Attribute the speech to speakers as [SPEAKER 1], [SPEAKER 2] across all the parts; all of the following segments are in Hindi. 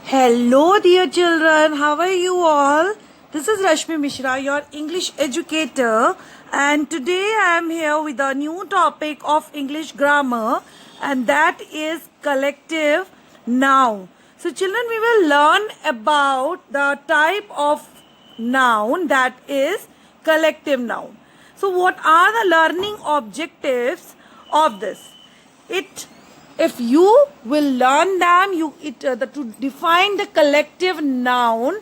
[SPEAKER 1] Hello, dear children. How are you all? This is Rashmi Mishra, your English educator, and today I am here with a new topic of English grammar, and that is collective noun. So, children, we will learn about the type of noun that is collective noun. So, what are the learning objectives of this? If you will learn them, to define the collective noun,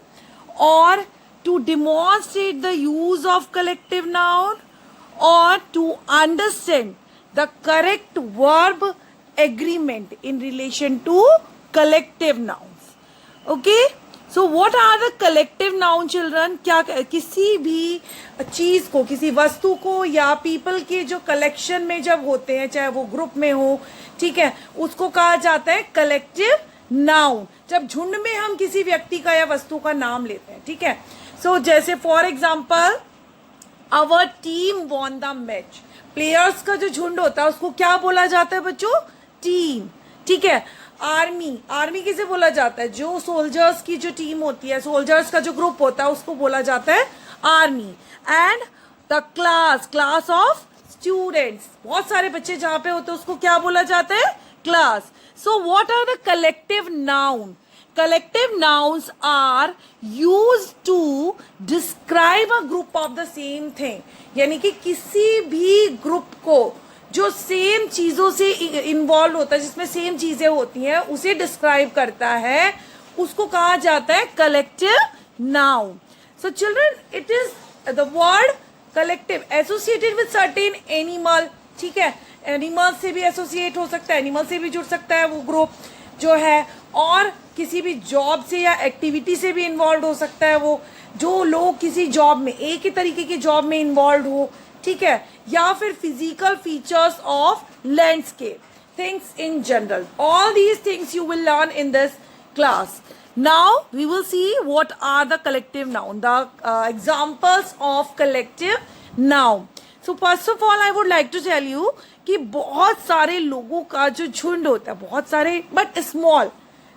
[SPEAKER 1] or to demonstrate the use of collective noun, or to understand the correct verb agreement in relation to collective nouns. Okay, so what are the collective noun, children? क्या किसी भी चीज को, किसी वस्तु को या पीपल के जो कलेक्शन में जब होते हैं, चाहे वो ग्रुप में हो, ठीक है, उसको कहा जाता है कलेक्टिव नाउन. जब झुंड में हम किसी व्यक्ति का या वस्तु का नाम लेते हैं, ठीक है. सो जैसे for example, our team won the match. Players का जो झुंड होता है उसको क्या बोला जाता है बच्चों? टीम. ठीक है. आर्मी किसे बोला जाता है? जो सोल्जर्स की जो टीम होती है, सोल्जर्स का जो ग्रुप होता है, उसको बोला जाता है army. And the class of students, बहुत सारे बच्चे जहां पे होते हैं उसको क्या बोला जाता है? Class. So what are the collective noun? Collective nouns are used to describe a group of the same thing. यानी कि किसी भी ग्रुप को जो सेम चीजों से इन्वॉल्व होता है, जिसमें सेम चीजें होती हैं, उसे डिस्क्राइब करता है, उसको कहा जाता है collective noun. So children, it is the word collective associated with certain animal. ठीक है, एनिमल से भी एसोसिएट हो सकता है, एनिमल से भी जुड़ सकता है वो ग्रुप जो है, और किसी भी जॉब से या एक्टिविटी से भी इन्वॉल्व हो सकता है वो. जो लोग किसी जॉब में, एक ही तरीके की जॉब में इन्वॉल्व हो, ठीक है, या फिर physical features of landscape, things in general. All these things you will learn in this class. Now we will see what are the collective noun, the examples of collective noun. So first of all I would like to tell you कि बहुत सारे लोगों का जो झुंड होता है, बहुत सारे but small,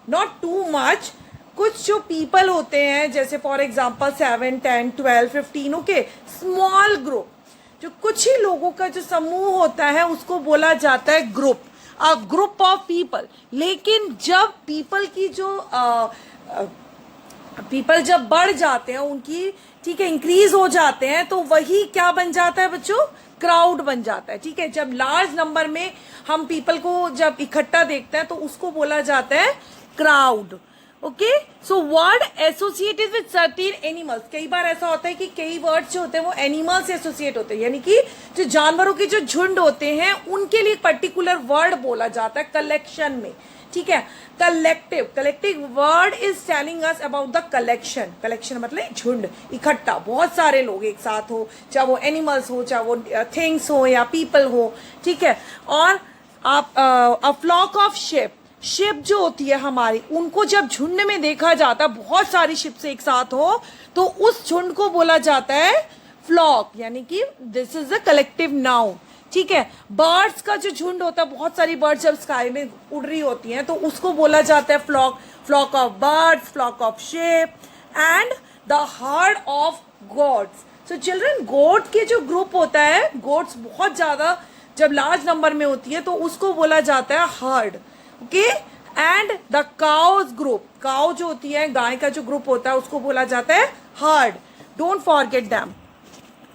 [SPEAKER 1] not too much. कुछ जो पीपल होते हैं, जैसे for example 7, 10, 12, 15, okay, small group, जो कुछ ही लोगों का जो समूह होता है उसको बोला जाता है group, a group of people. लेकिन जब पीपल की जो पीपल जब बढ़ जाते हैं, उनकी, ठीक है, इंक्रीज हो जाते हैं, तो वही क्या बन जाता है बच्चों? क्राउड बन जाता है. ठीक है, जब लार्ज नंबर में हम पीपल को जब इकट्ठा देखते हैं तो उसको बोला जाता है crowd. Okay, so word associated with certain animals. कई बार ऐसा होता है कि कई वर्ड्स जो होते हैं वो एनिमल से एसोसिएट होते हैं, यानी कि जो जानवरों के जो झुंड होते हैं उनके लिए पर्टिकुलर वर्ड बोला जाता है कलेक्शन में. ठीक है, collective word is telling us about the collection. Collection मतलब झुंड, इकट्ठा, बहुत सारे लोग एक साथ हो, चाहे वो एनिमल्स हो, चाहे वो थिंग्स हो या पीपल हो. ठीक है, और आप अ फ्लॉक ऑफ शिप जो होती है हमारी, उनको जब झुंड में देखा जाता है, बहुत सारी शिप्स एक साथ हो, तो उस झुंड को बोला जाता है फ्लॉक, यानी कि this is a collective noun. ठीक है, बर्ड्स का जो झुंड होता है, बहुत सारी बर्ड्स जब स्काई में उड़ रही होती हैं, तो उसको बोला जाता है flock of birds, flock of ship. And the herd of goats. So children, goat के जो ग्रुप होता है, गोट्स बहुत ज्यादा जब लार्ज नंबर में होती है तो उसको बोला जाता है herd. Okay, and the cows group, cow जो होती है, गाय का जो ग्रुप होता है, उसको बोला जाता है herd. Don't forget them.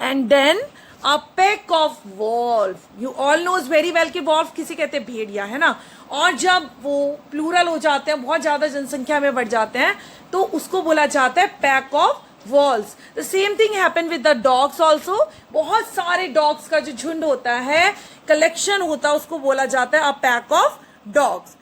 [SPEAKER 1] And then a pack of wolf. You all knows very well कि वॉल्व किसे कहते हैं? भेड़िया, है ना. और जब वो प्लूरल हो जाते हैं, बहुत ज्यादा जनसंख्या में बढ़ जाते हैं, तो उसको बोला जाता है pack of walls. The same thing happen with the dogs also. बहुत सारे डॉग्स का जो झुंड होता है, कलेक्शन होता है, उसको बोला जाता है अ पैक ऑफ डॉग्स.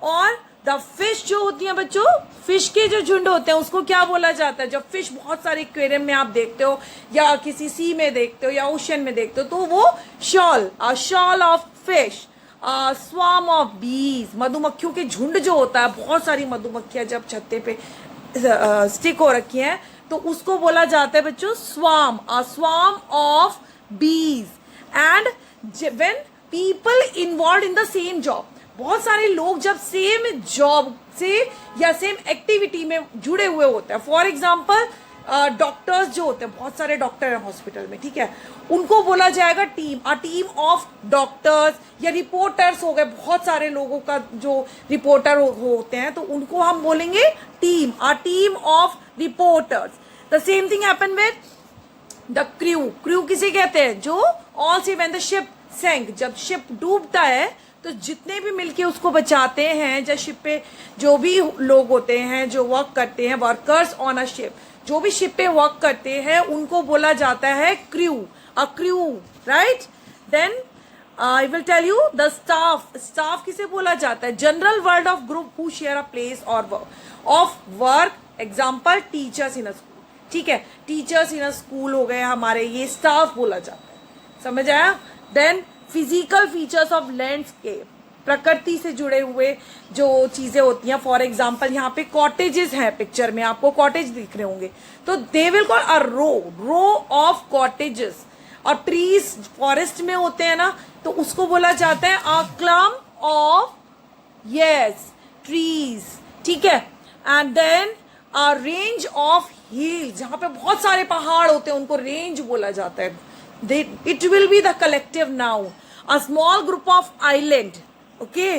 [SPEAKER 1] और द फिश जो होती है बच्चों, फिश के जो झुंड होते हैं उसको क्या बोला जाता है? जब फिश बहुत सारे एक्वेरियम में आप देखते हो, या किसी सी में देखते हो, या ओशन में देखते हो, तो वो a shoal of fish. Swarm of bees, मधुमक्खियों के झुंड जो होता है, बहुत सारी मधुमक्खियां जब छत्ते पे स्टिक हो रखी हैं, तो उसको बोला जाता है बच्चों स्वार्म, अ स्वार्म ऑफ बीज. And when people involve in the same job, बहुत सारे लोग जब सेम जॉब से या सेम एक्टिविटी में जुड़े हुए होते हैं, फॉर एग्जाम्पल डॉक्टर्स जो होते हैं, बहुत सारे डॉक्टर हैं हॉस्पिटल में, ठीक है, उनको बोला जाएगा team, a team of doctors. या रिपोर्टर्स हो गए, बहुत सारे लोगों का जो रिपोर्टर होते हैं, तो उनको हम बोलेंगे team, a team of reporters. The same thing happen with the crew. Crew किसे कहते हैं? जो all see when the ship sank, जब शिप डूबता है तो जितने भी मिलके उसको बचाते हैं, जब शिप पे जो भी लोग होते हैं जो वर्क करते हैं, वर्कर्स ऑन अ शिप, जो भी शिप पे वर्क करते हैं, उनको बोला जाता है crew, a crew, right. Then I will tell you the staff. Staff किसे बोला जाता है? General word of group who share a place और of work, example teachers in a school, ठीक है, टीचर्स इन अ स्कूल हो गए हमारे, ये स्टाफ बोला जाता है, समझ आया। Then physical features of landscape, प्रकृति से जुड़े हुए जो चीजें होती हैं, फॉर एग्जाम्पल यहाँ पे कॉटेजेस हैं, पिक्चर में आपको कॉटेज दिख रहे होंगे, तो they will call a row of cottages. और ट्रीज फॉरेस्ट में होते हैं ना, तो उसको बोला जाता है a clump of, yes, trees, ठीक है। And then a range of hills, जहां पे बहुत सारे पहाड़ होते हैं उनको रेंज बोला जाता है। It will be the collective noun. A small group of island. Okay.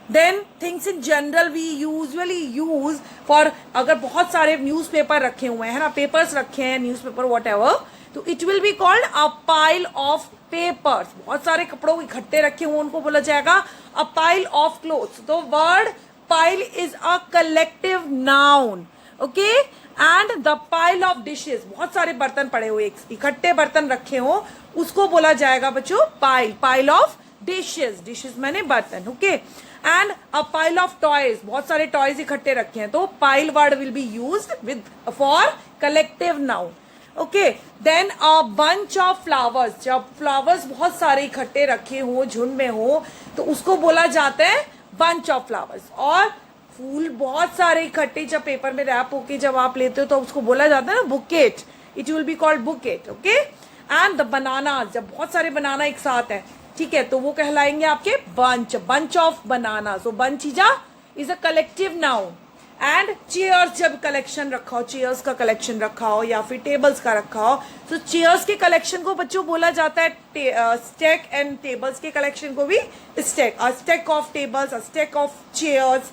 [SPEAKER 1] Then things in general we usually use for, अगर बहुत सारे न्यूज़पेपर रखे हुए हैं ना, पेपर्स रखे हैं, न्यूज़पेपर whatever, तो it will be called a pile of papers. बहुत सारे कपड़ों इकट्ठे रखे हुए उनको बोला जाएगा a pile of clothes. तो word pile is a collective noun. Okay. And the pile of dishes, बहुत सारे बर्तन पड़े हुए, इकट्ठे बर्तन रखे हो, उसको बोला जाएगा बच्चों pile, pile of dishes, dishes मैंने बर्तन, okay. And a pile of toys, बहुत सारे टॉयज इकट्ठे रखे हैं, तो pile word will be used with for collective noun, okay. Then a bunch of flowers, जब फ्लावर्स बहुत सारे इकट्ठे रखे हो, झुंड में हो, तो उसको बोला जाता है बंच ऑफ फ्लावर्स। और फूल बहुत सारे इकट्ठे जब पेपर में रैप होके जब आप लेते हो तो उसको बोला जाता है ना bouquet, it will be called bouquet, okay. And the banana, जब बहुत सारे बनाना एक साथ है, ठीक है, तो वो कहलाएंगे आपके bunch, bunch of banana. So bunch is a collective noun. And chairs, जब कलेक्शन रखा हो, चेयर्स का कलेक्शन रखा हो या फिर टेबल्स का रखा हो, तो चेयर्स के कलेक्शन को बच्चों बोला जाता है स्टैक, एंड टेबल्स के कलेक्शन को भी stack, a stack of tables, a stack of chairs.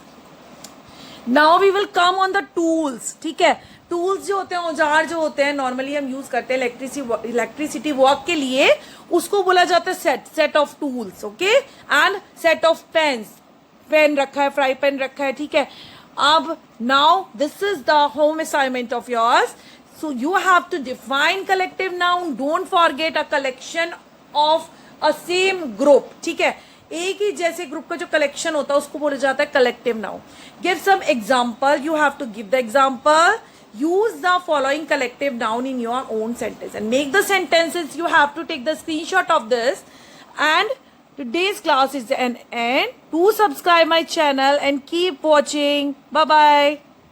[SPEAKER 1] Now we will come on the tools, ठीक है। टूल्स जो होते हैं, औजार जो होते हैं, नॉर्मली हम यूज करते हैं इलेक्ट्रिसिटी वर्क के लिए, उसको बोला जाता है set of tools, okay. And set of pens, pen रखा है, फ्राई पेन रखा है, ठीक है। अब now this is the home assignment of yours, so you have to define collective noun, don't forget a collection of a same group, ठीक है, एक ही जैसे ग्रुप का जो कलेक्शन होता है उसको बोला जाता है collective noun. Give some example, you have to give the example, use the following collective noun in your own sentence and make the sentences. You have to take the screenshot of this. And today's class is an end. Do subscribe my channel and keep watching. Bye bye.